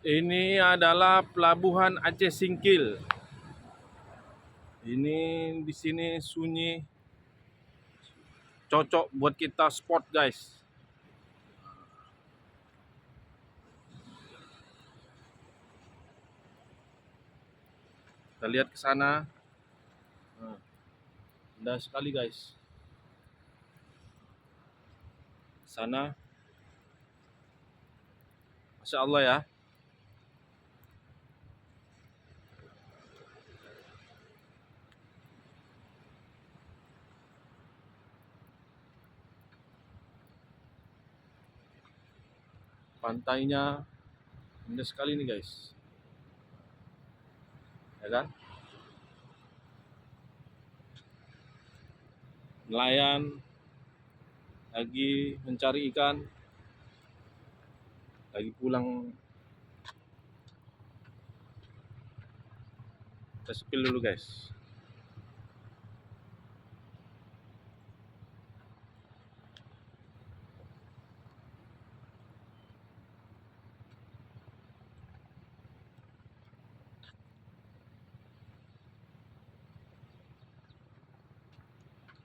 Ini adalah pelabuhan Aceh Singkil. Ini di sini sunyi, cocok buat kita sport, guys. Kita lihat ke sana. Indah sekali, guys. Sana, Masya Allah ya. Pantainya indah sekali nih, guys. Ya kan? Nelayan lagi mencari ikan, lagi pulang. Kita spill dulu, guys.